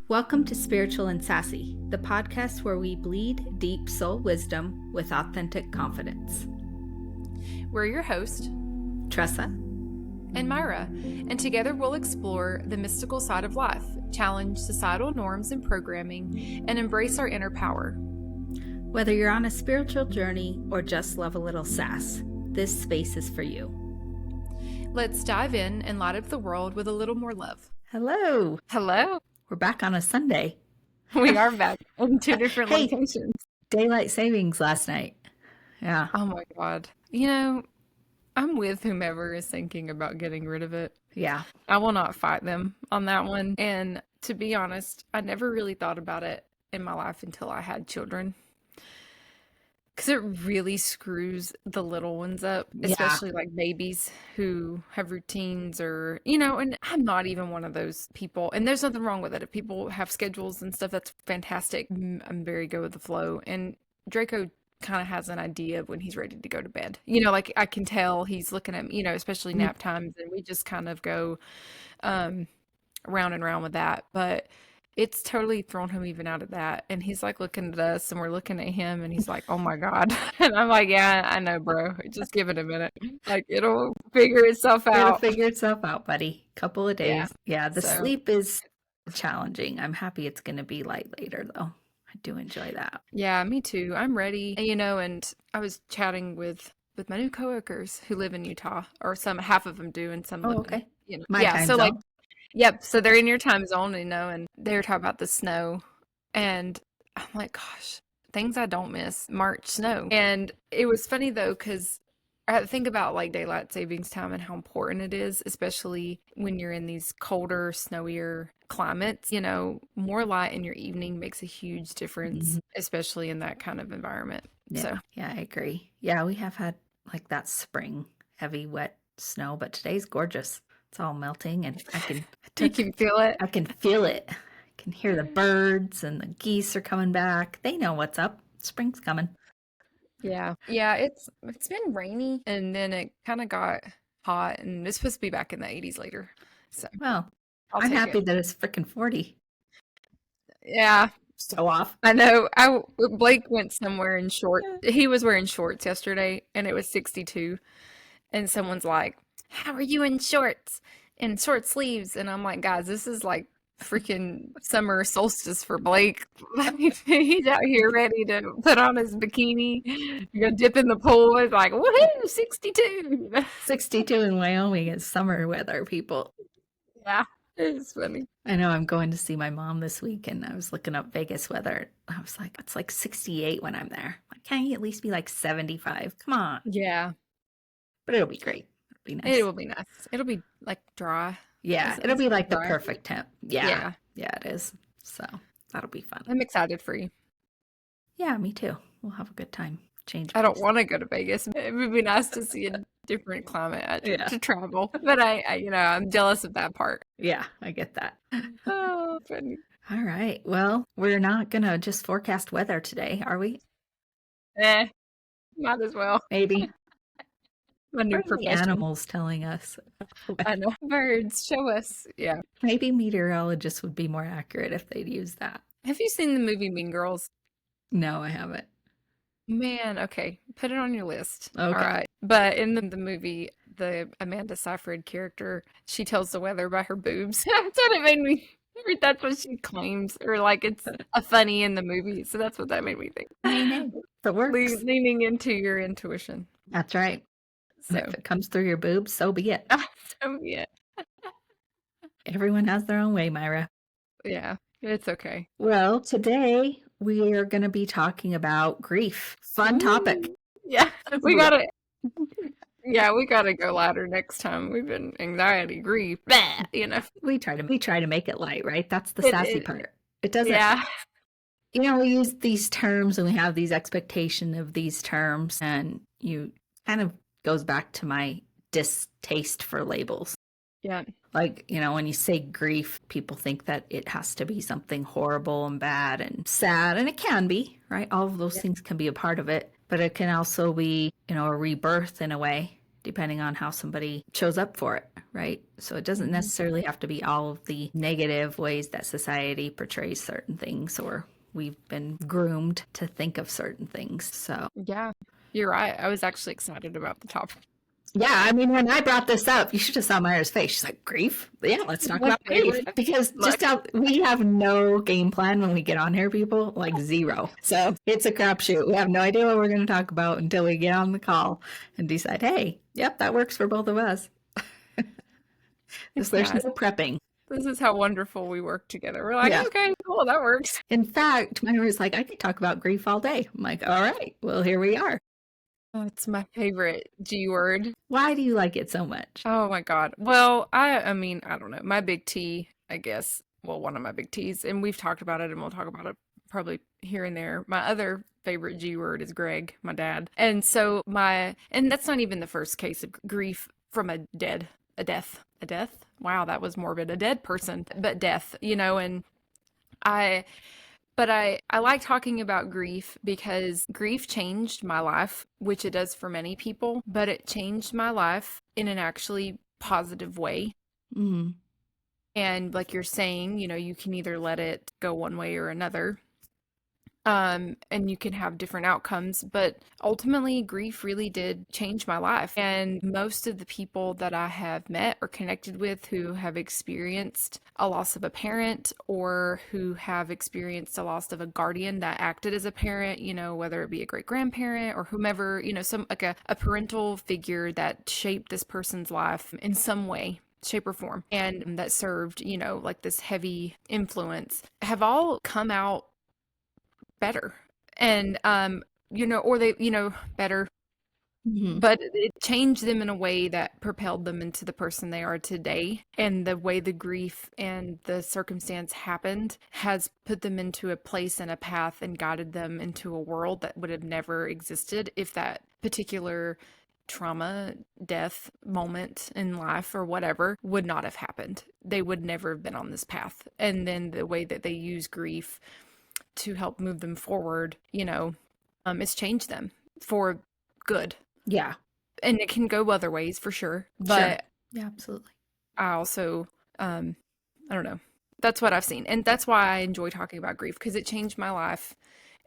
Welcome to Spiritual and Sassy, the podcast where we bleed deep soul wisdom with authentic confidence. We're your host, Tressa and Myra, and together we'll explore the mystical side of life, challenge societal norms and programming, and embrace our inner power. Whether you're on a spiritual journey or just love a little sass, this space is for you. Let's dive in and light up the world with a little more love. Hello. Hello. We're back on a Sunday. We are back in two different locations. Daylight savings last night. Yeah. Oh my God. You know, I'm with whomever is thinking about getting rid of it. Yeah. I will not fight them on that one. And to be honest, I never really thought about it in my life until I had children. Because it really screws the little ones up, especially like babies who have routines or, and I'm not even one of those people. And there's nothing wrong with it. If people have schedules and stuff, that's fantastic. I'm very go with the flow. And Draco kind of has an idea of when he's ready to go to bed. Like I can tell he's looking at me, especially nap times. And we just kind of go round and round with that. But it's totally thrown him even out of that. And he's like looking at us and we're looking at him and he's like, oh my God. And I'm like, yeah, I know, bro. Just give it a minute. Like it'll figure itself out. It'll figure itself out, buddy. Couple of days. Yeah, the sleep is challenging. I'm happy it's going to be light later though. I do enjoy that. Yeah, me too. I'm ready. And I was chatting with my new coworkers who live in Utah, or half of them do and some live in, My time so zone. like yep. So they're in your time zone, and they were talking about the snow. And I'm like, gosh, things I don't miss. March snow. And it was funny though, because I think about like daylight savings time and how important it is, especially when you're in these colder, snowier climates. More light in your evening makes a huge difference, especially in that kind of environment. Yeah, I agree. Yeah, we have had like that spring, heavy, wet snow, but today's gorgeous. It's all melting and you can feel it. I can feel it. I can hear the birds and the geese are coming back. They know what's up. Spring's coming. Yeah. Yeah, it's been rainy and then it kind of got hot and it's supposed to be back in the 80s later. So, well, I'm happy that it's freaking 40. Yeah. So off. I know. Blake went somewhere in shorts. He was wearing shorts yesterday and it was 62. And someone's like, how are you in shorts and short sleeves? And I'm like, guys, this is like freaking summer solstice for Blake. He's out here ready to put on his bikini, go dip in the pool. It's like, woohoo, 62. 62 in Wyoming is summer weather, people. Yeah, it's funny. I know. I'm going to see my mom this week and I was looking up Vegas weather. I was like, it's like 68 when I'm there. Like, can't you at least be like 75? Come on. Yeah. But it'll be great. It'll be nice. It will be nice. It'll be like dry. Yeah, it'll be like dry. The perfect temp. Yeah, it is. So that'll be fun. I'm excited for you. Yeah, me too. We'll have a good time. I don't want to go to Vegas. It would be nice to see a different climate to travel. But I'm jealous of that part. Yeah, I get that. Oh, funny. All right. Well, we're not going to just forecast weather today, are we? Might as well. Maybe. My new profession. Animals telling us. I know. Birds, show us. Yeah. Maybe meteorologists would be more accurate if they'd use that. Have you seen the movie Mean Girls? No, I haven't. Man, okay. Put it on your list. Okay. All right. But in the movie, the Amanda Seyfried character, she tells the weather by her boobs. That's what it made me. That's what she claims. Or like it's a funny in the movie. So that's what that made me think. I know. It works. Leaning into your intuition. That's right. So if it comes through your boobs, so be it. So be it. Everyone has their own way, Myra. Yeah, it's okay. Well, today we are going to be talking about grief. Fun topic. Yeah, we gotta go lighter next time. We've been anxiety, grief, We try to make it light, right? That's the sassy part. It doesn't. Yeah. We use these terms and we have these expectations of these terms, and you kind of goes back to my distaste for labels. Yeah. Like, when you say grief, people think that it has to be something horrible and bad and sad, and it can be, right? All of those things can be a part of it, but it can also be, a rebirth in a way. depending on how somebody shows up for it, right? So it doesn't necessarily have to be all of the negative ways that society portrays certain things, or we've been groomed to think of certain things. So Yeah, you're right. I was actually excited about the topic. yeah, I mean, when I brought this up, you should have saw Myra's face. She's like, grief? Yeah, let's talk My about grief. favorite. Because just how we have no game plan when we get on here, people, like zero. So it's a crapshoot. We have no idea what we're going to talk about until we get on the call and decide, hey, yep, that works for both of us. There's Yeah, no prepping. this is how wonderful we work together. We're like, Yeah. okay, cool, that works. In fact, Myra's like, I could talk about grief all day. I'm like, all right, well, here we are. Oh, it's my favorite G word. Why do you like it so much? Oh my God. Well, I mean, I don't know. My big T, I guess. Well, one of my big T's, and we've talked about it, and we'll talk about it probably here and there. My other favorite G word is Greg, my dad. And so and that's not even the first case of grief from a death. Wow, that was morbid. A dead person, but death, and I but I like talking about grief because grief changed my life, which it does for many people, but it changed my life in an actually positive way. Mm, And like you're saying, you can either let it go one way or another. And you can have different outcomes, but ultimately grief really did change my life. And most of the people that I have met or connected with who have experienced a loss of a parent or who have experienced a loss of a guardian that acted as a parent, whether it be a great grandparent or whomever, some like a parental figure that shaped this person's life in some way, shape or form, and that served, like this heavy influence, have all come out better. And or they better, mhm. but it changed them in a way that propelled them into the person they are today. And the way the grief and the circumstance happened has put them into a place and a path and guided them into a world that would have never existed if that particular trauma, death moment in life or whatever would not have happened. They would never have been on this path. And then the way that they use grief to help move them forward, it's changed them for good. Yeah, And it can go other ways for sure. sure. But Yeah, absolutely. I also, I don't know. That's what I've seen. And that's why I enjoy talking about grief because it changed my life.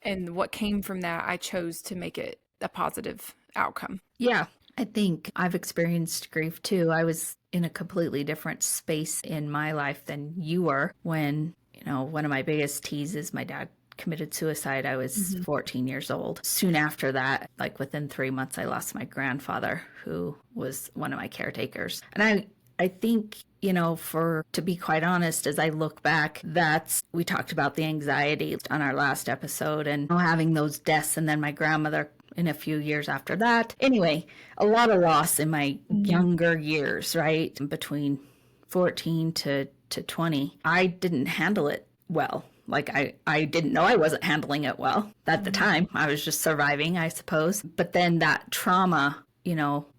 And what came from that, I chose to make it a positive outcome. Yeah, I think I've experienced grief too. I was in a completely different space in my life than you were when, one of my biggest teases, my dad committed suicide. I was 14 years old. Soon after that, like within 3 months, I lost my grandfather, who was one of my caretakers. And I think, to be quite honest, as I look back, we talked about the anxiety on our last episode and having those deaths, and then my grandmother in a few years after that. Anyway, a lot of loss in my younger years, right? Between 14 to 20. I didn't handle it well. Like I didn't know I wasn't handling it well at the time. I was just surviving, I suppose. But then that trauma,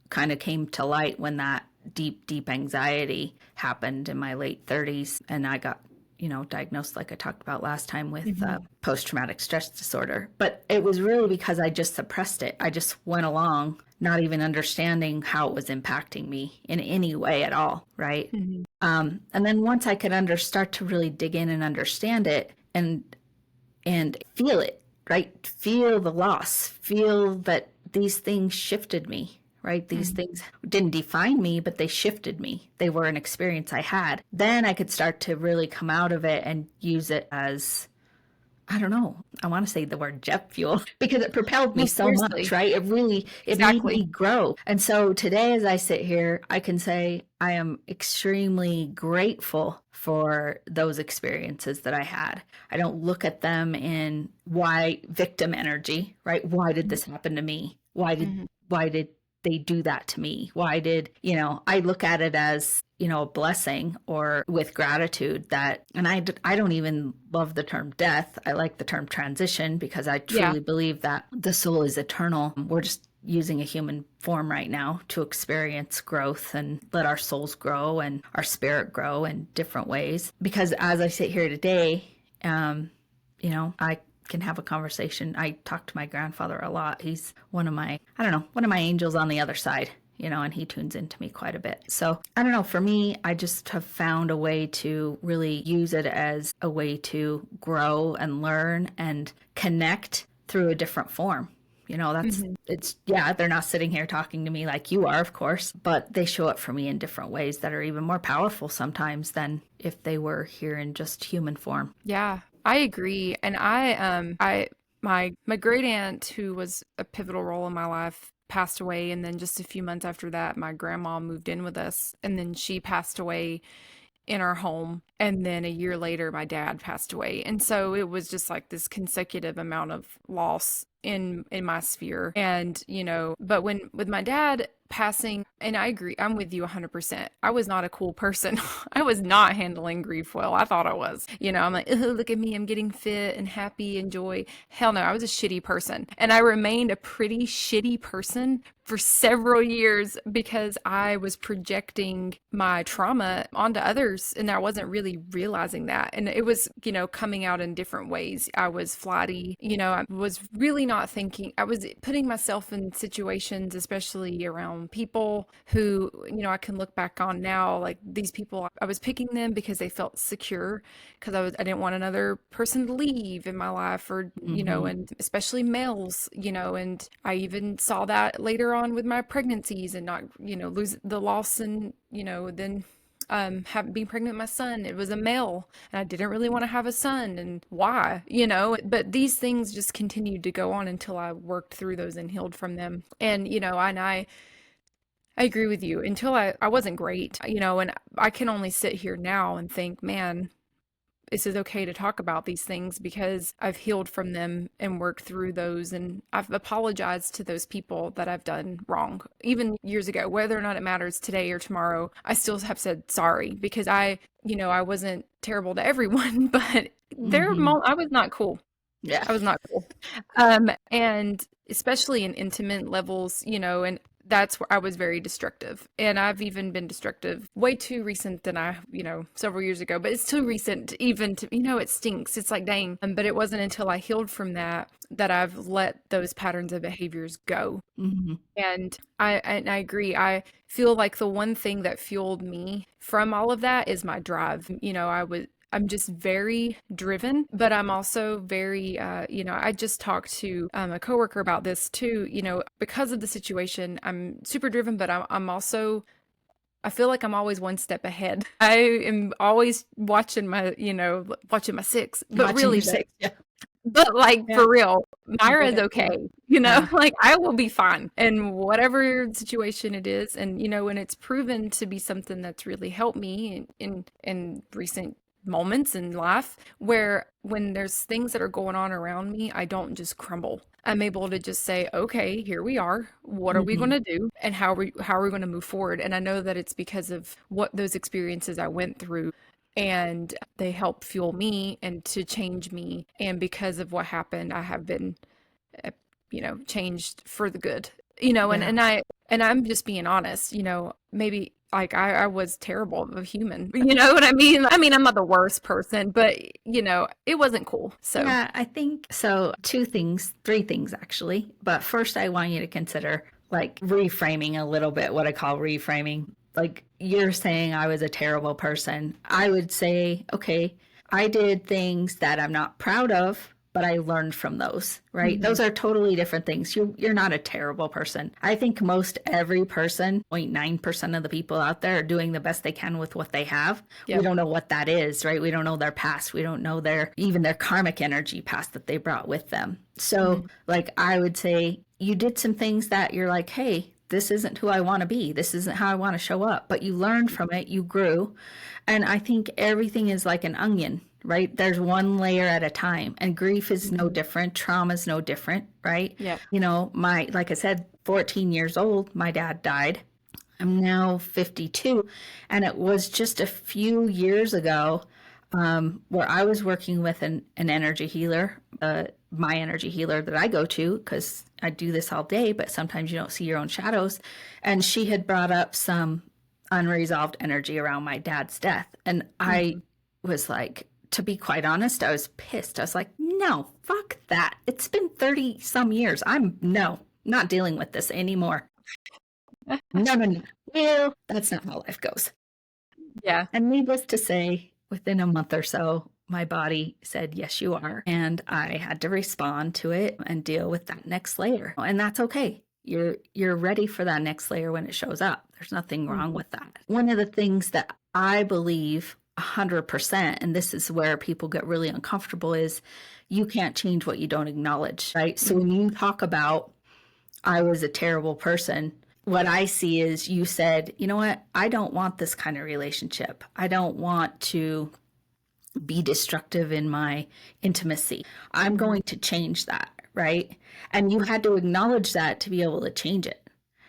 kind of came to light when that deep anxiety happened in my late 30s. And I got, diagnosed, like I talked about last time, with post-traumatic stress disorder. But it was really because I just suppressed it. I just went along, not even understanding how it was impacting me in any way at all, right? And then once I could start to really dig in and understand it and feel it, right? Feel the loss, feel that these things shifted me, right? These things didn't define me, but they shifted me. They were an experience I had. Then I could start to really come out of it and use it as, I don't know, I want to say the word jet fuel because it propelled me so much, right? It made me grow. And so today, as I sit here, I can say I am extremely grateful for those experiences that I had. I don't look at them in victim energy, right? Why did this happen to me? Why did they do that to me? Why did, I look at it as, a blessing, or with gratitude and I don't even love the term death. I like the term transition because I truly believe that the soul is eternal. We're just using a human form right now to experience growth and let our souls grow and our spirit grow in different ways. Because as I sit here today, I can have a conversation. I talk to my grandfather a lot. He's one of my angels on the other side. and he tunes into me quite a bit. So I don't know. For me, I just have found a way to really use it as a way to grow and learn and connect through a different form. Hmm. Yeah, they're not sitting here talking to me like you are, of course, but they show up for me in different ways that are even more powerful sometimes than if they were here in just human form. Yeah, I agree. And my great aunt, who was a pivotal role in my life, passed away. And then just a few months after that, my grandma moved in with us, and then she passed away in our home. And then a year later, my dad passed away. And so it was just like this consecutive amount of loss in my sphere. And, but when with my dad passing, and I agree, I'm with you 100%. I was not a cool person. I was not handling grief well. I thought I was. I'm like, "Ugh, look at me. I'm getting fit and happy and joy." Hell no, I was a shitty person. And I remained a pretty shitty person for several years because I was projecting my trauma onto others, and I wasn't really realizing that. And it was, coming out in different ways. I was flighty, I was really not thinking. I was putting myself in situations, especially around people who, I can look back on now, like these people, I was picking them because they felt secure, because I didn't want another person to leave in my life, or, Mm-hmm. and especially males, and I even saw that later on with my pregnancies, and not, lose the loss, and, then being pregnant with my son. It was a male, and I didn't really want to have a son, and why, but these things just continued to go on until I worked through those and healed from them. And, I agree with you. Until I wasn't great, and I can only sit here now and think, man, this is okay to talk about these things because I've healed from them and worked through those. And I've apologized to those people that I've done wrong, even years ago. Whether or not it matters today or tomorrow, I still have said sorry, because I wasn't terrible to everyone, but Mm-hmm. I was not cool. Yeah. I was not cool. And especially in intimate levels, and that's where I was very destructive. And I've even been destructive way too recent than several years ago, but it's too recent even to, it stinks. It's like, dang. But it wasn't until I healed from that I've let those patterns of behaviors go. Mm-hmm. And I agree. I feel like the one thing that fueled me from all of that is my drive. I'm just very driven, but I'm also very, I just talked to a coworker about this too. Because of the situation, I'm super driven, but I'm also, I feel like I'm always one step ahead. I am always watching my six, but Watching really your though, six. Yeah. but like Yeah. for real, I Myra get is it. okay. Yeah. Like I will be fine in whatever situation it is. And and it's proven to be something that's really helped me in recent moments in life, where when there's things that are going on around me, I don't just crumble. I'm able to just say, okay, here we are. What are we going Mm-hmm. to do? And how are we going to move forward? And I know that it's because of what those experiences I went through, and they help fuel me and to change me. And because of what happened, I have been, uh, changed for the good. And Yeah. I'm just being honest. Maybe like I was terrible of a human. You know what I mean? I mean, I'm not the worst person, but it wasn't cool. So, Yeah, I think so. Two things, three things actually. But first, I want you to consider like reframing a little bit, what I call reframing. Like you're saying, I was a terrible person. I would say, okay, I did things that I'm not proud of, but I learned from those, right? mhm, Those are totally different things. You're not a terrible person. I think most every person, 0.9% of the people out there are doing the best they can with what they have. We yep. don't know what that is, right? We don't know their past. We don't know even their karmic energy past that they brought with them. So, Mhm, like, I would say you did some things that you're like, hey, this isn't who I want to be. This isn't how I want to show up. But you learned from it, you grew. And I think everything is like an onion, right? There's one layer at a time. And grief is no mhm, different. Trauma is no different, right? yep. Like I said, 14 years old, my dad died. I'm now 52, and it was just a few years ago where I was working with an energy healer, my energy healer that I go to because I do this all day, but sometimes you don't see your own shadows. And she had brought up some unresolved energy around my dad's death. And I Mhm. was like, to be quite honest, I was pissed. I was like, no, fuck that. It's been 30 some years. I'm no, not dealing with this anymore. No, no, no. Well, that's not how life goes. Yeah. And needless to say, within a month or so, my body said, yes, you are. And I had to respond to it and deal with that next layer. And that's okay. You're ready for that next layer when it shows up. There's nothing wrong with that. One of the things that I believe 100%, and this is where people get really uncomfortable, is you can't change what you don't acknowledge, right? So when you talk about, I was a terrible person, what I see is you said, you know what? I don't want this kind of relationship. I don't want to be destructive in my intimacy. I'm going to change that, right? And you had to acknowledge that to be able to change it.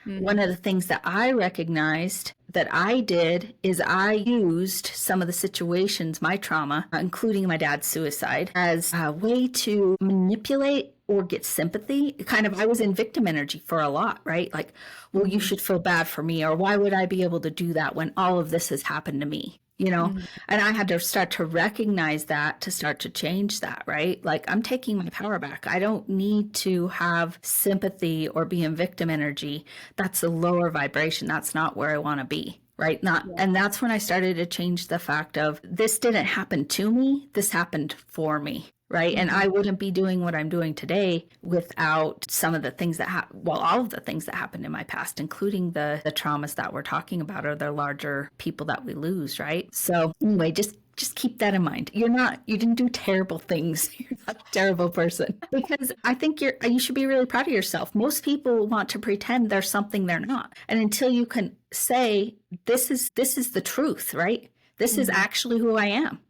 One of the things that I recognized that I did is I used some of the situations, my trauma, including my dad's suicide, as a way to manipulate or get sympathy. Kind of, I was in victim energy for a lot, right? Like, well, you should feel bad for me, or why would I be able to do that when all of this has happened to me? You know, and I had to start to recognize that to start to change that, right? Like, I'm taking my power back. I don't need to have sympathy or be in victim energy. That's a lower vibration. That's not where I want to be, right? Not, and that's when I started to change the fact of, this didn't happen to me. This happened for me. Right. And I wouldn't be doing what I'm doing today without some of the things that all of the things that happened in my past, including the traumas that we're talking about, or the larger people that we lose. Right. So anyway, just keep that in mind. You didn't do terrible things. You're not a terrible person, because I think you should be really proud of yourself. Most people want to pretend they're something they're not. And until you can say, this is the truth, right? This is actually who I am.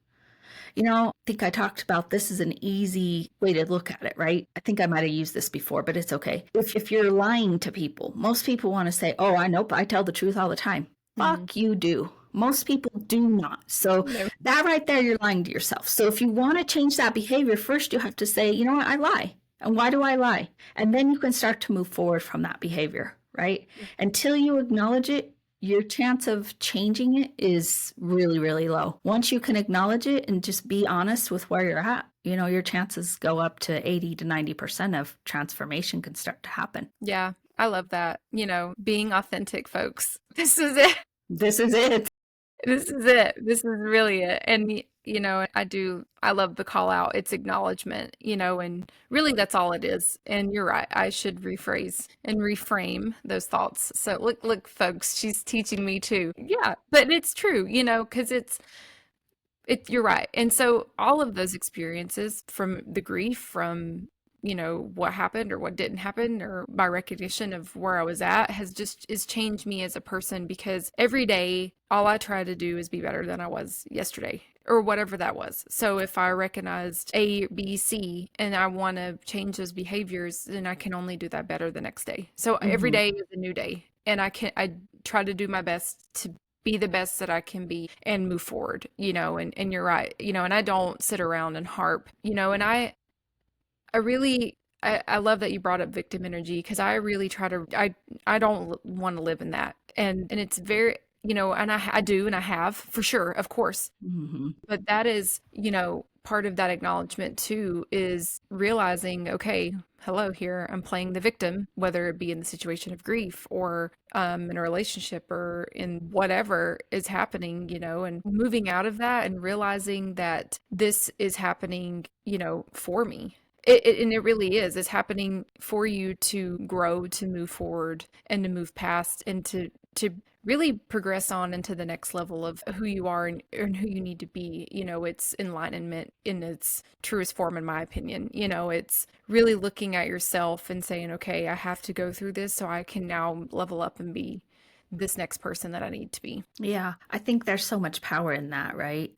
You know, I think I talked about this is an easy way to look at it, right? I think I might have used this before, but it's okay. If you're lying to people, most people want to say, oh, I know, I tell the truth all the time. Fuck, you do. Most people do not. So that right there, you're lying to yourself. So if you want to change that behavior, first you have to say, you know what, I lie. And why do I lie? And then you can start to move forward from that behavior, right? Until you acknowledge it, your chance of changing it is really, really low. Once you can acknowledge it and just be honest with where you're at, you know, your chances go up to 80 to 90% of transformation can start to happen. Yeah, I love that. You know, being authentic, folks. This is it. This is it. This is it. This is really it. And, you know, I love the call out. It's acknowledgement, you know, and really that's all it is. And you're right. I should rephrase and reframe those thoughts. So look, folks, she's teaching me too. Yeah, but it's true, you know, because you're right. And so all of those experiences, from the grief, from, you know, what happened or what didn't happen, or my recognition of where I was at, has changed me as a person, because every day all I try to do is be better than I was yesterday, or whatever that was. So if I recognized A, B, C, and I want to change those behaviors, then I can only do that better the next day. So every day is a new day, and I try to do my best to be the best that I can be and move forward, you know, and you're right, you know, and I don't sit around and harp, you know, and I love that you brought up victim energy, because I really try to, I don't want to live in that. And it's very, you know, and I do, and I have, for sure, of course. But that is, you know, part of that acknowledgement too, is realizing, okay, hello, here, I'm playing the victim, whether it be in the situation of grief, or in a relationship, or in whatever is happening, you know, and moving out of that and realizing that this is happening, you know, for me. And it really is. It's happening for you to grow, to move forward, and to move past, and to really progress on into the next level of who you are, and who you need to be. You know, it's enlightenment in its truest form, in my opinion. You know, it's really looking at yourself and saying, okay, I have to go through this so I can now level up and be this next person that I need to be. Yeah, I think there's so much power in that, right?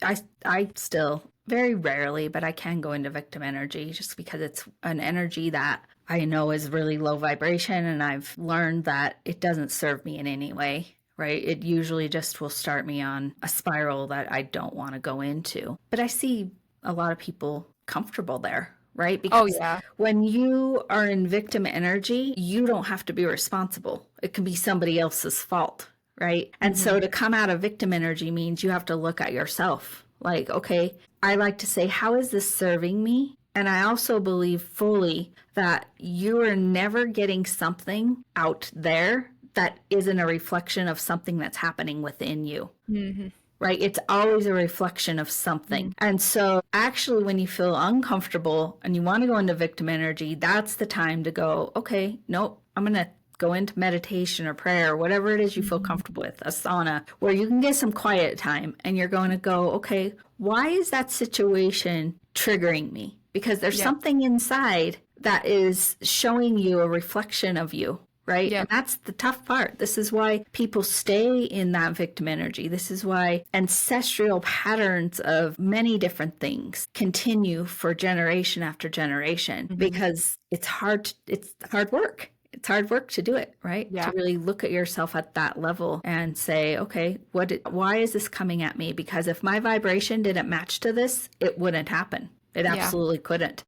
I still, very rarely, but I can go into victim energy, just because it's an energy that I know is really low vibration, and I've learned that it doesn't serve me in any way, right? It usually just will start me on a spiral that I don't want to go into. But I see a lot of people comfortable there, right? Because when you are in victim energy, you don't have to be responsible. It can be somebody else's fault, right? And so to come out of victim energy means you have to look at yourself. Like, okay, I like to say, how is this serving me? And I also believe fully that you are never getting something out there that isn't a reflection of something that's happening within you. Mm-hmm. Right? It's always a reflection of something. And so actually when you feel uncomfortable and you want to go into victim energy, that's the time to go, okay, nope, I'm going to go into meditation or prayer or whatever it is you feel comfortable with, a sauna, where you can get some quiet time and you're going to go, okay, why is that situation triggering me? Because there's something inside that is showing you a reflection of you. Right? Yeah. And that's the tough part. This is why people stay in that victim energy. This is why ancestral patterns of many different things continue for generation after generation, because it's hard work. It's hard work to do it, right? Yeah. To really look at yourself at that level and say, okay, why is this coming at me? Because if my vibration didn't match to this, it wouldn't happen. It absolutely couldn't.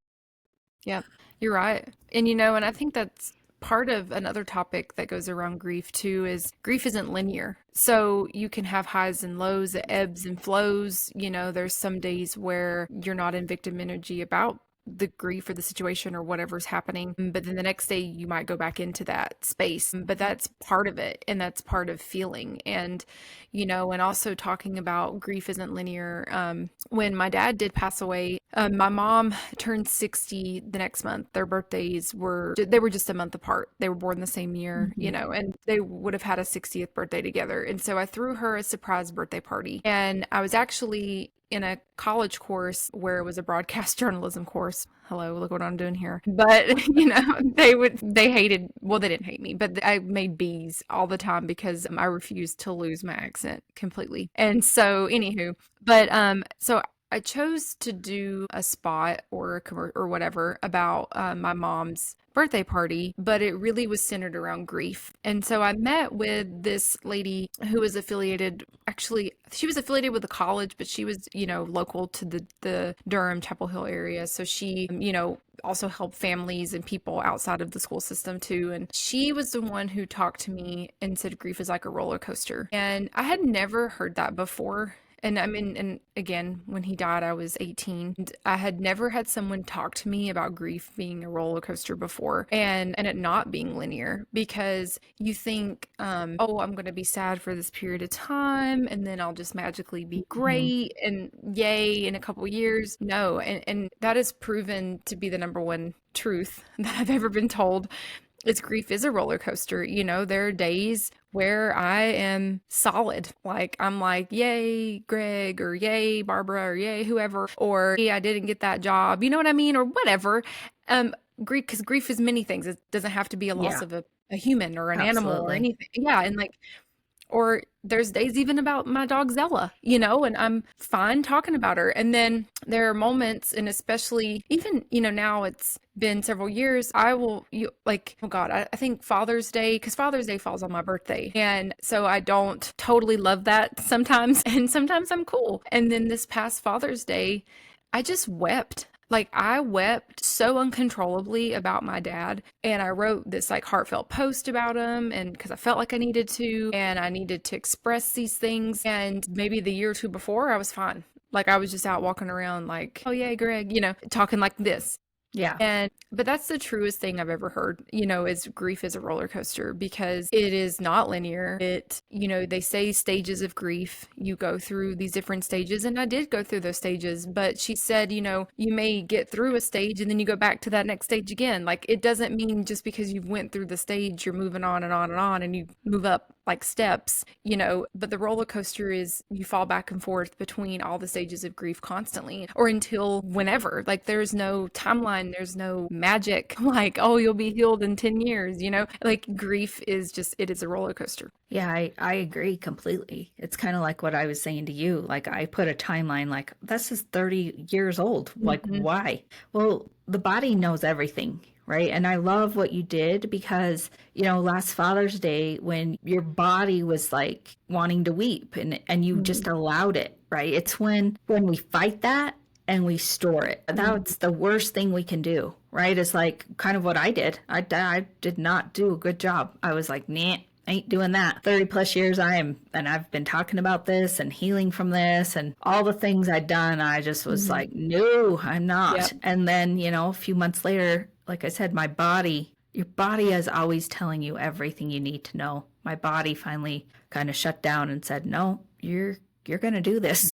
Yeah, you're right. And and I think that's part of another topic that goes around grief too, is grief isn't linear. So you can have highs and lows, it ebbs and flows. There's some days where you're not in victim energy about the grief or the situation or whatever's happening, but then the next day you might go back into that space. But that's part of it, and that's part of feeling. And and also talking about grief isn't linear. When my dad did pass away, my mom turned 60 the next month. Their birthdays were just a month apart. They were born the same year, and they would have had a 60th birthday together. And so I threw her a surprise birthday party, and I was actually in a college course where it was a broadcast journalism course. Hello, look what I'm doing here. But, they hated, well, they didn't hate me, but I made B's all the time because I refused to lose my accent completely. And so, anywho, but, so I chose to do a spot or a or whatever about my mom's birthday party, but it really was centered around grief. And so I met with this lady who was affiliated, actually, she was affiliated with the college, but she was, local to the Durham, Chapel Hill area. So she, also helped families and people outside of the school system too. And she was the one who talked to me and said grief is like a roller coaster. And I had never heard that before. And I mean, and again, when he died, I was 18. And I had never had someone talk to me about grief being a roller coaster before, and it not being linear, because you think, oh, I'm going to be sad for this period of time, and then I'll just magically be great and yay in a couple years. No, and that is proven to be the number one truth that I've ever been told. It's grief is a roller coaster. There are days where I am solid. Like, I'm like, yay, Greg, or yay, Barbara, or yay, whoever, or hey, I didn't get that job. You know what I mean? Or whatever. Grief, because grief is many things. It doesn't have to be a loss of a human or an animal or anything. Yeah. And like, or there's days even about my dog Zella, and I'm fine talking about her. And then there are moments, and especially even, now it's been several years, oh God, I think Father's Day, because Father's Day falls on my birthday. And so I don't totally love that sometimes. And sometimes I'm cool. And then this past Father's Day, I just wept. Like, I wept so uncontrollably about my dad, and I wrote this like heartfelt post about him, and because I felt like I needed to, and I needed to express these things. And maybe the year or two before, I was fine. Like, I was just out walking around like, oh yeah, Greg, talking like this. Yeah. But that's the truest thing I've ever heard, is grief is a roller coaster, because it is not linear. They say stages of grief, you go through these different stages, and I did go through those stages, but she said, you may get through a stage and then you go back to that next stage again. Like, it doesn't mean just because you've went through the stage, you're moving on and on and on, and you move up like steps, but the roller coaster is you fall back and forth between all the stages of grief constantly, or until whenever. Like, there's no timeline, there's no magic like, oh, you'll be healed in 10 years, like, grief is just, it is a roller coaster. Yeah, I agree completely. It's kind of like what I was saying to you. Like, I put a timeline like, this is 30 years old. Like, why? Well, the body knows everything, right? And I love what you did, because, last Father's Day, when your body was like wanting to weep, and you just allowed it, right? It's when we fight that and we store it. That's the worst thing we can do, right? It's like kind of what I did. I did not do a good job. I was like, nah, ain't doing that. 30 plus years and I've been talking about this and healing from this and all the things I'd done. I just was like, no, I'm not. Yep. And then, a few months later, like I said, your body is always telling you everything you need to know. my body finally kind of shut down and said, no, you're going to do this,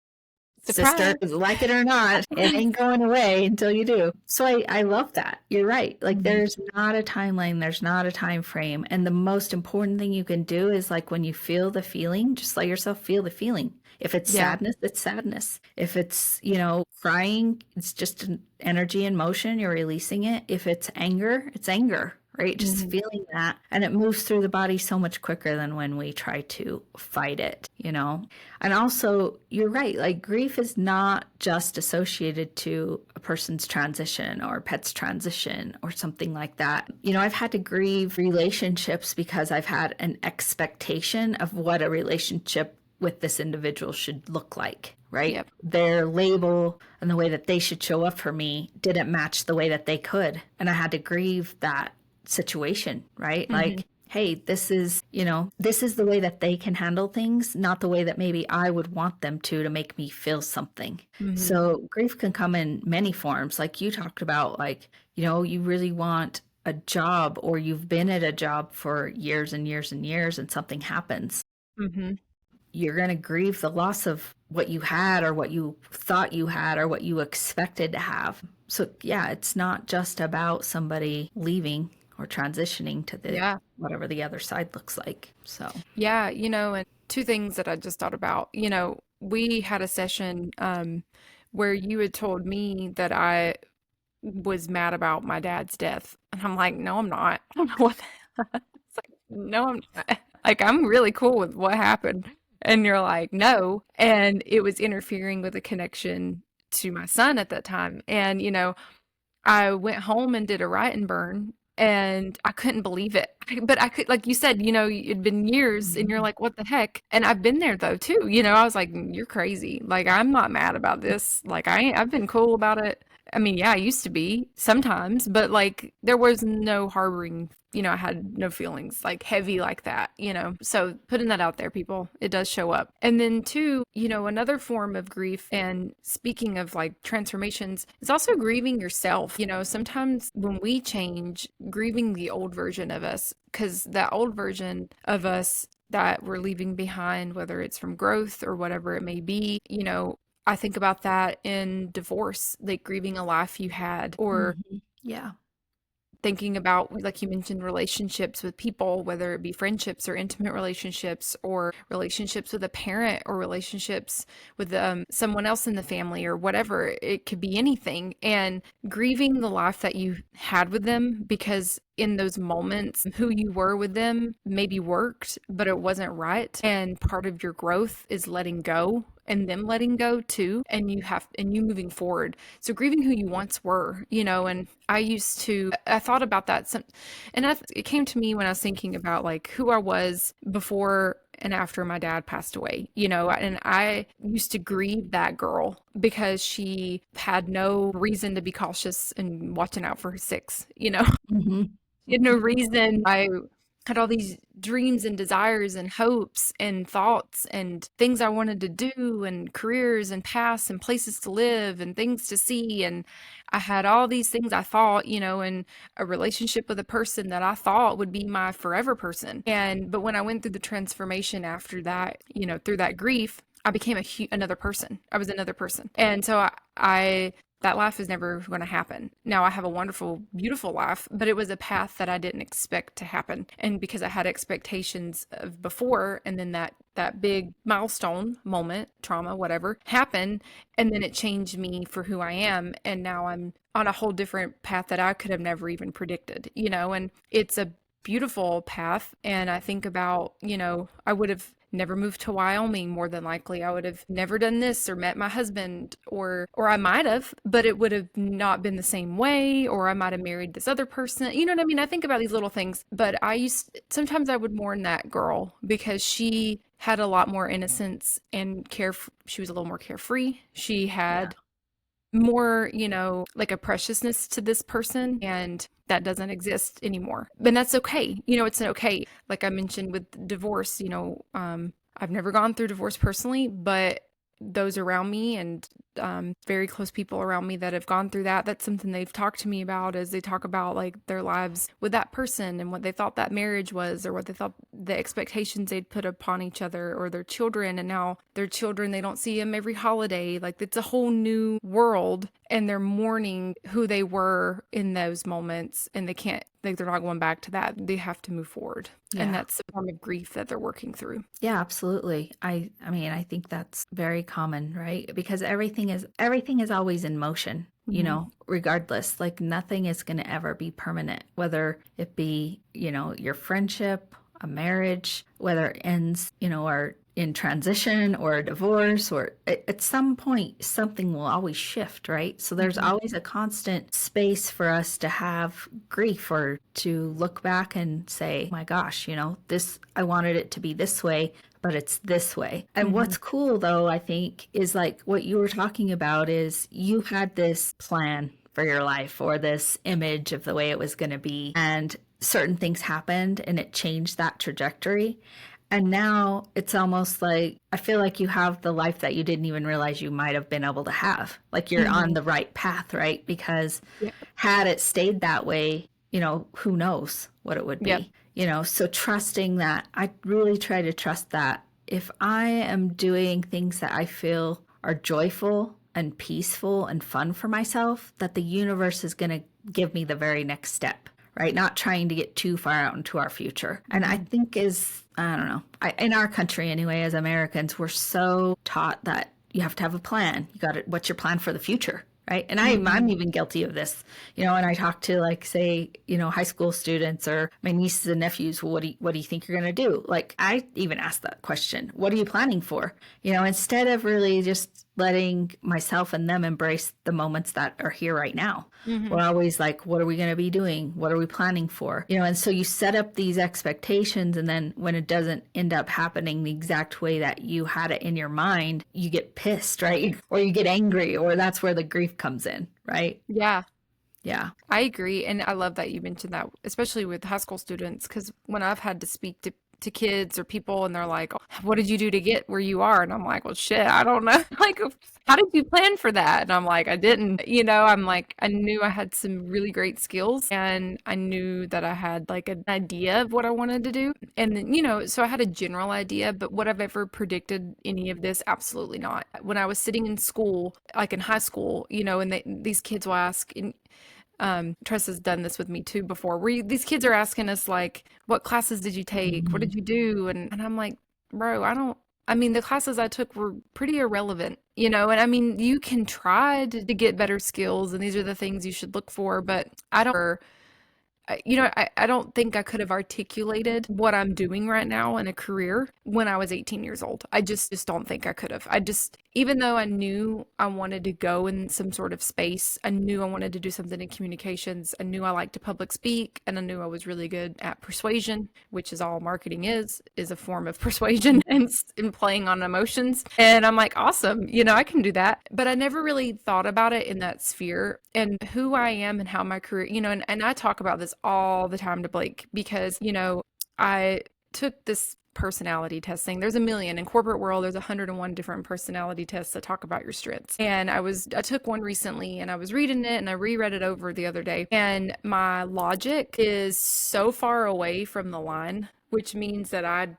sister, Surprise. like it or not. It ain't going away until you do. So I love that. You're right. Like Mhm. there's not a timeline, there's not a time frame. And the most important thing you can do is like when you feel the feeling, just let yourself feel the feeling. If it's Yeah. sadness, it's sadness. If it's, you know, crying, it's just an energy in motion, you're releasing it. If it's anger, it's anger, right? Just Mhm. feeling that. And it moves through the body so much quicker than when we try to fight it, you know? And also, you're right, like grief is not just associated to a person's transition or a pet's transition or something like that. You know, I've had to grieve relationships because I've had an expectation of what a relationship with this individual should look like, right? Yep. Their label and the way that they should show up for me didn't match the way that they could. And I had to grieve that situation, right? Mhm. Like, hey, this is, you know, this is the way that they can handle things, not the way that maybe I would want them to make me feel something. Mhm. So grief can come in many forms. Like you talked about, like, you know, you really want a job or you've been at a job for years and years and years and something happens. Mhm. You're going to grieve the loss of what you had or what you thought you had or what you expected to have. So, yeah, it's not just about somebody leaving or transitioning to the Yeah. whatever the other side looks like. So, Yeah, and two things that I just thought about. We had a session where you had told me that I was mad about my dad's death. And I'm like, no, I'm not. I don't know what it's like, no, I'm not. Like, I'm really cool with what happened. And you're like, no. And it was interfering with a connection to my son at that time. And, I went home and did a write and burn, and I couldn't believe it. But I could, like you said, it'd been years, and you're mhm. like, what the heck? And I've been there though too. I was like, you're crazy. Like, I'm not mad about this. Like, I've been cool about it. I mean, yeah, I used to be sometimes, but like there was no harboring, I had no feelings like heavy like that, So putting that out there, people, it does show up. And then two, another form of grief, and speaking of like transformations, is also grieving yourself. Sometimes when we change, grieving the old version of us, because that old version of us that we're leaving behind, whether it's from growth or whatever it may be, I think about that in divorce, like grieving a life you had, or Mhm. Yeah. thinking about, like you mentioned, relationships with people, whether it be friendships or intimate relationships, or relationships with a parent, or relationships with someone else in the family, or whatever. It could be anything. And grieving the life that you had with them, because in those moments, who you were with them maybe worked, but it wasn't right. And part of your growth is letting go, and them letting go too, and you moving forward. So grieving who you once were, and I thought about that and it came to me when I was thinking about like who I was before and after my dad passed away, and I used to grieve that girl because she had no reason to be cautious and watching out for her six, Mhm. She had no reason. I had all these dreams and desires and hopes and thoughts and things I wanted to do, and careers and paths and places to live and things to see. And I had all these things I thought, and a relationship with a person that I thought would be my forever person. But when I went through the transformation after that, through that grief, I became another person. I was another person. And so I that life is never going to happen. Now I have a wonderful, beautiful life, but it was a path that I didn't expect to happen. And because I had expectations of before, and then that big milestone moment, trauma, whatever, happened, and then it changed me for who I am. And now I'm on a whole different path that I could have never even predicted, and it's a beautiful path. And I think about, I would have never moved to Wyoming, more than likely. I would have never done this or met my husband, or I might have, but it would have not been the same way, or I might have married this other person. You know what I mean? I think about these little things, but sometimes I would mourn that girl because she had a lot more innocence and she was a little more carefree. She Yeah. had more, like a preciousness to this person, and that doesn't exist anymore. And that's okay. It's okay. Like I mentioned with divorce, I've never gone through divorce personally, but those around me and very close people around me that have gone through that. That's something they've talked to me about, as they talk about like their lives with that person and what they thought that marriage was, or what they thought the expectations they'd put upon each other, or their children. And now their children, they don't see them every holiday. Like, it's a whole new world, and they're mourning who they were in those moments, and they can't, like, they're not going back to that. They have to move forward. And that's the form of grief that they're working through. Yeah, absolutely. I mean, I think that's very common, right? Because everything is always in motion, you know, regardless. Like, nothing is going to ever be permanent, whether it be, you know, your friendship, a marriage, whether it ends, you know, or in transition or a divorce, or at some point something will always shift, right? So there's always a constant space for us to have grief, or to look back and say, my gosh, you know, this, I wanted it to be this way, but it's this way. And what's cool though, I think, is like what you were talking about, is you had this plan for your life, or this image of the way it was going to be, and certain things happened and it changed that trajectory. And now it's almost like, I feel like you have the life that you didn't even realize you might have been able to have. Like, you're on the right path, right? Because had it stayed that way, you know, who knows what it would be, you know? So trusting that, I really try to trust that if I am doing things that I feel are joyful and peaceful and fun for myself, that the universe is going to give me the very next step. Right? Not trying to get too far out into our future. And I think I don't know, in our country anyway, as Americans, we're so taught that you have to have a plan. You got it. What's your plan for the future? Right. And I'm even guilty of this, you know, and I talk to, like, say, you know, high school students or my nieces and nephews. Well, what do you think you're going to do? Like, I even ask that question. What are you planning for? You know, instead of really just letting myself and them embrace the moments that are here right now. We're always like, what are we going to be doing? What are we planning for? You know, and so you set up these expectations, and then when it doesn't end up happening the exact way that you had it in your mind, you get pissed, right? Or you get angry, or that's where the grief comes in, right? Yeah. Yeah. I agree. And I love that you mentioned that, especially with high school students, because when I've had to speak to kids or people, and they're like, what did you do to get where you are? And I'm like, well, shit, I don't know. Like, how did you plan for that? And I'm like, I didn't, you know, I'm like, I knew I had some really great skills, and I knew that I had like an idea of what I wanted to do. And then, you know, so I had a general idea, but would I've ever predicted any of this? Absolutely not. When I was sitting in school, like in high school, you know, and these kids will ask, Tressa's done this with me too before, where these kids are asking us like, what classes did you take? What did you do? And I'm like, bro, I mean, the classes I took were pretty irrelevant, you know, and I mean, you can try to get better skills, and these are the things you should look for, but I don't think I could have articulated what I'm doing right now in a career when I was 18 years old. I just don't think I could have. Even though I knew I wanted to go in some sort of space, I knew I wanted to do something in communications. I knew I liked to public speak, and I knew I was really good at persuasion, which is all marketing is a form of persuasion and playing on emotions. And I'm like, awesome, you know, I can do that. But I never really thought about it in that sphere, and who I am and how my career, you know, and I talk about this all the time to Blake, because, you know, I took this personality testing. There's a million in corporate world. There's 101 different personality tests that talk about your strengths. And I took one recently, and I was reading it, and I reread it over the other day, and my logic is so far away from the line, which means that I'm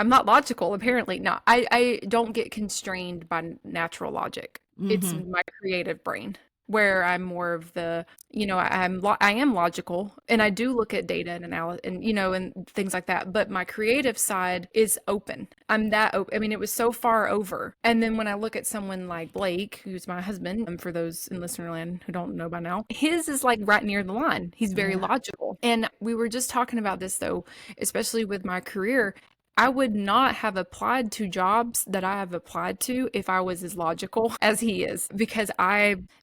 not logical, apparently. No, I don't get constrained by natural logic. It's my creative brain, where I'm more of the, you know, I am logical, and I do look at data and analysis and, you know, and things like that. But my creative side is open. I'm that open. I mean, it was so far over. And then when I look at someone like Blake, who's my husband, for those in listenerland who don't know by now, his is like right near the line. He's very logical. And we were just talking about this though, especially with my career. I would not have applied to jobs that I have applied to if I was as logical as he is, because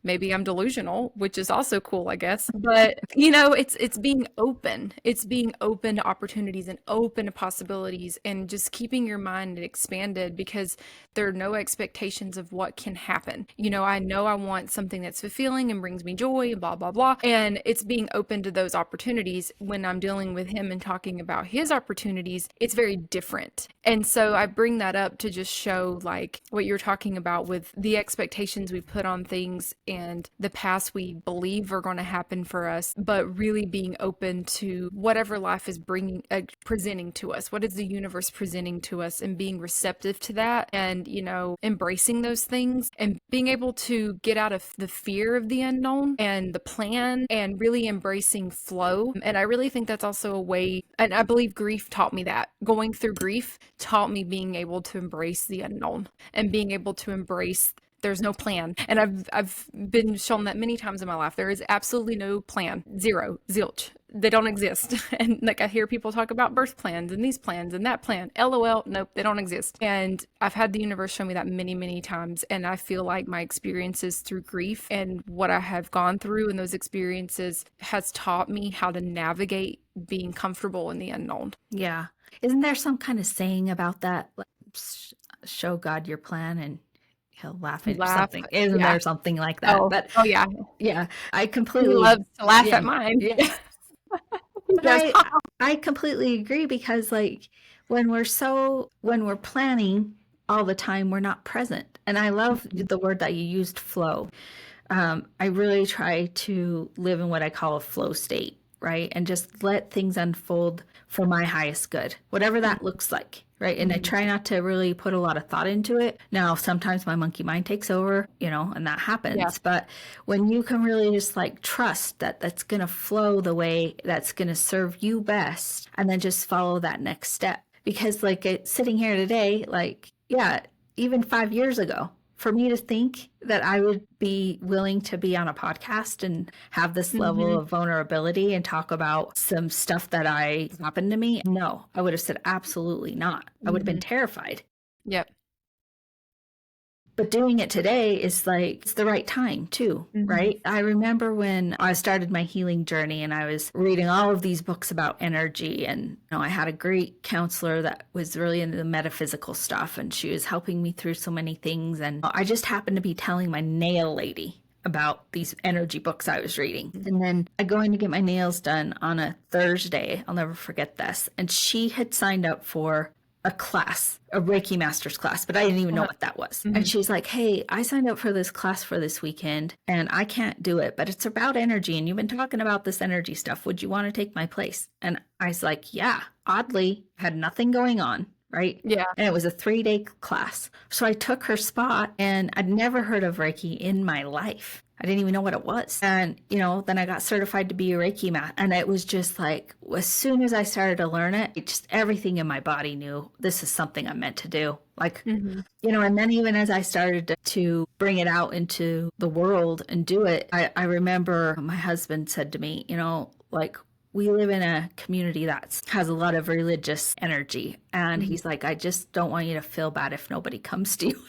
maybe I'm delusional, which is also cool, I guess. But, you know, it's being open. It's being open to opportunities and open to possibilities, and just keeping your mind expanded, because there are no expectations of what can happen. You know I want something that's fulfilling and brings me joy and blah, blah, blah. And it's being open to those opportunities. When I'm dealing with him and talking about his opportunities, it's very different different. And so I bring that up to just show like what you're talking about with the expectations we put on things and the past we believe are going to happen for us, but really being open to whatever life is bringing, presenting to us. What is the universe presenting to us, and being receptive to that, and, you know, embracing those things and being able to get out of the fear of the unknown and the plan and really embracing flow. And I really think that's also a way, and I believe grief taught me that. Going through grief taught me being able to embrace the unknown and being able to embrace there's no plan. And I've been shown that many times in my life. There is absolutely no plan. Zero. Zilch. They don't exist. And like I hear people talk about birth plans and these plans and that plan. LOL, nope, they don't exist. And I've had the universe show me that many, many times. And I feel like my experiences through grief and what I have gone through in those experiences has taught me how to navigate being comfortable in the unknown. Yeah. Isn't there some kind of saying about that? Like, show God your plan and he'll laugh at Laugh. something. Isn't Yeah. there something like that? Oh, But oh yeah. yeah, I He completely, loves to laugh yeah, at mine. yeah. He But goes, I completely agree because like when we're planning all the time, we're not present. And I love the word that you used, flow. I really try to live in what I call a flow state, right? And just let things unfold for my highest good, whatever that looks like, right? And I try not to really put a lot of thought into it. Now, sometimes my monkey mind takes over, you know, and that happens. Yeah. But when you can really just like trust that that's going to flow the way that's going to serve you best, and then just follow that next step. Because like sitting here today, like, yeah, even 5 years ago, for me to think that I would be willing to be on a podcast and have this level of vulnerability and talk about some stuff that happened to me, no, I would have said absolutely not. I would have been terrified. Yep. But doing it today is like, it's the right time too, right? I remember when I started my healing journey and I was reading all of these books about energy, and you know, I had a great counselor that was really into the metaphysical stuff, and she was helping me through so many things. And I just happened to be telling my nail lady about these energy books I was reading. And then I going to get my nails done on a Thursday. I'll never forget this. And she had signed up for a class, a Reiki master's class, but I didn't even know what that was. And she's like, hey, I signed up for this class for this weekend and I can't do it, but it's about energy and you've been talking about this energy stuff. Would you want to take my place? And I was like, yeah, oddly, had nothing going on. Right? Yeah. And it was a 3-day class. So I took her spot, and I'd never heard of Reiki in my life. I didn't even know what it was. And, you know, then I got certified to be a Reiki mat. And it was just like, as soon as I started to learn it, just everything in my body knew this is something I'm meant to do. Like, you know, and then even as I started to bring it out into the world and do it, I remember my husband said to me, you know, like, we live in a community that has a lot of religious energy. And he's like, I just don't want you to feel bad if nobody comes to you.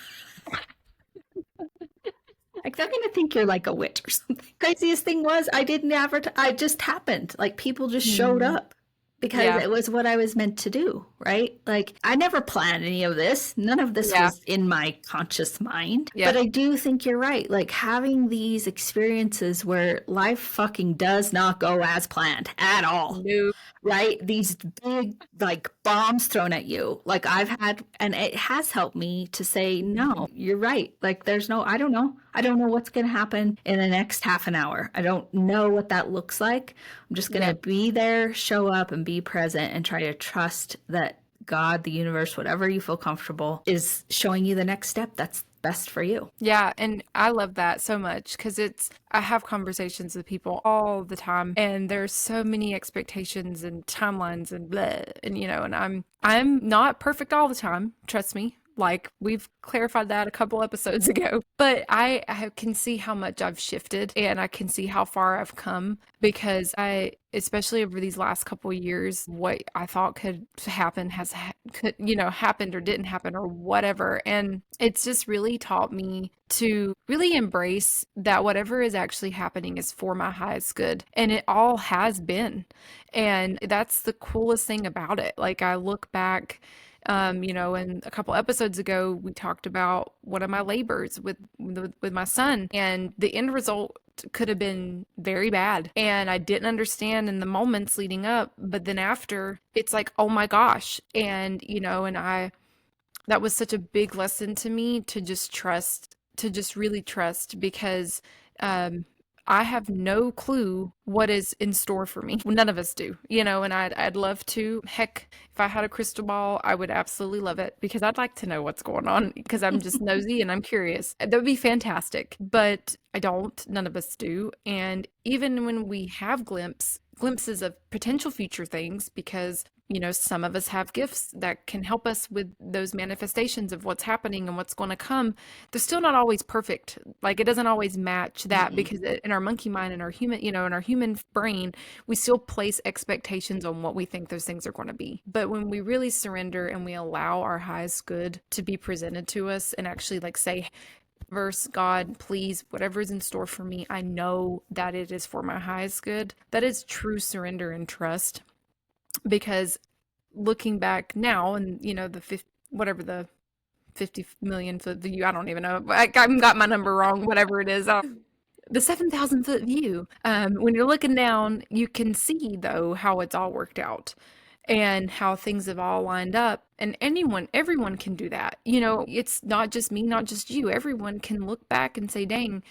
Like, they're going to think you're like a witch or something. Craziest thing was I didn't advertise. I just happened. Like, people just showed up because it was what I was meant to do, right? Like, I never planned any of this. None of this was in my conscious mind. But I do think you're right. Like, having these experiences where life fucking does not go as planned at all. Nope. Right? These big, like, bombs thrown at you. Like, I've had, and it has helped me to say, no, you're right. Like, there's no, I don't know. I don't know what's going to happen in the next half an hour. I don't know what that looks like. I'm just going to be there, show up, and be present and try to trust that God, the universe, whatever you feel comfortable, is showing you the next step that's best for you. Yeah, and I love that so much because I have conversations with people all the time, and there's so many expectations and timelines and blah, and you know, and I'm not perfect all the time, trust me. Like, we've clarified that a couple episodes ago, but I can see how much I've shifted, and I can see how far I've come because especially over these last couple of years, what I thought could happen happened or didn't happen or whatever. And it's just really taught me to really embrace that whatever is actually happening is for my highest good. And it all has been. And that's the coolest thing about it. Like, I look back, you know, and a couple episodes ago, we talked about one of my labors with my son, and the end result it could have been very bad. And I didn't understand in the moments leading up, but then after, it's like, oh my gosh. And, that was such a big lesson to me to just trust, to just really trust, because um, I have no clue what is in store for me. None of us do, and I'd love to. Heck, if I had a crystal ball, I would absolutely love it because I'd like to know what's going on because I'm just nosy and I'm curious. That would be fantastic, but I don't. None of us do. And even when we have glimpses of potential future things, because some of us have gifts that can help us with those manifestations of what's happening and what's going to come. They're still not always perfect. Like, it doesn't always match that, because in our monkey mind and our human, in our human brain, we still place expectations on what we think those things are going to be. But when we really surrender and we allow our highest good to be presented to us and actually like say, verse, God, please, whatever is in store for me, I know that it is for my highest good. That is true surrender and trust. Because looking back now, and the 50 million foot view, I don't even know, I've got my number wrong, whatever it is, the 7,000 foot view, when you're looking down, you can see though how it's all worked out and how things have all lined up. And everyone can do that. It's not just me, not just you. Everyone can look back and say, dang,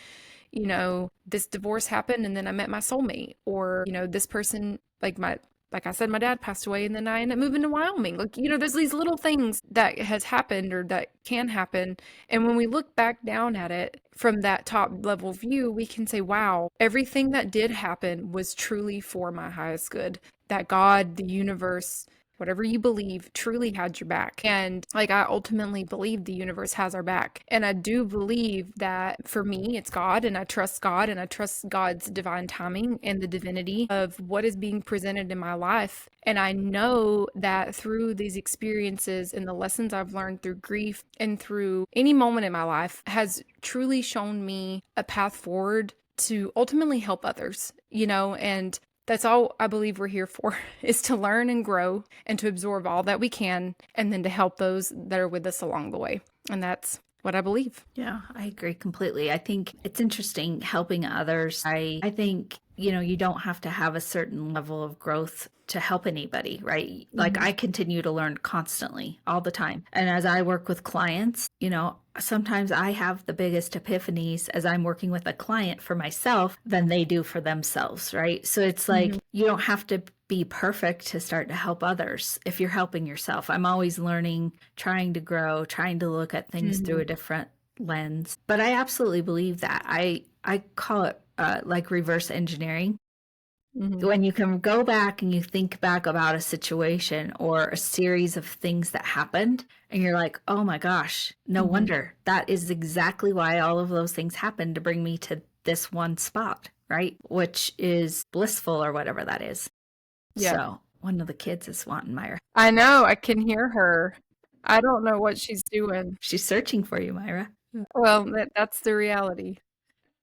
this divorce happened and then I met my soulmate, or this person, like I said, my dad passed away and then I ended up moving to Wyoming. Like, there's these little things that has happened or that can happen. And when we look back down at it from that top level view, we can say, wow, everything that did happen was truly for my highest good. That God, the universe, whatever you believe, truly had your back. And like, I ultimately believe the universe has our back. And I do believe that for me, it's God, and I trust God, and I trust God's divine timing and the divinity of what is being presented in my life. And I know that through these experiences and the lessons I've learned through grief and through any moment in my life has truly shown me a path forward to ultimately help others, and that's all I believe we're here for, is to learn and grow and to absorb all that we can, and then to help those that are with us along the way. And that's what I believe. Yeah, I agree completely. I think it's interesting helping others. I think, you don't have to have a certain level of growth to help anybody, right? Like, I continue to learn constantly all the time. And as I work with clients, sometimes I have the biggest epiphanies as I'm working with a client for myself than they do for themselves, right? So it's like, you don't have to be perfect to start to help others if you're helping yourself. I'm always learning, trying to grow, trying to look at things through a different lens. But I absolutely believe that. I call it like reverse engineering. When you can go back and you think back about a situation or a series of things that happened, and you're like, oh my gosh, no wonder. That is exactly why all of those things happened, to bring me to this one spot, right? Which is blissful, or whatever that is. Yeah. So one of the kids is wanting Myra. I know. I can hear her. I don't know what she's doing. She's searching for you, Myra. Well, that's the reality.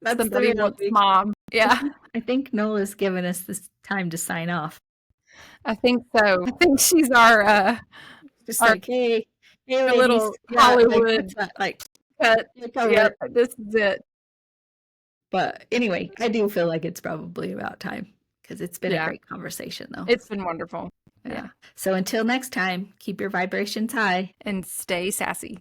That's Somebody wants mom. Yeah. I think Nola's given us this time to sign off. I think so. I think she's our just like, hey ladies, little Hollywood like cut. Yep, this is it. But anyway, I do feel like it's probably about time, because it's been a great conversation, though. It's been wonderful. Yeah. So until next time, keep your vibrations high and stay sassy.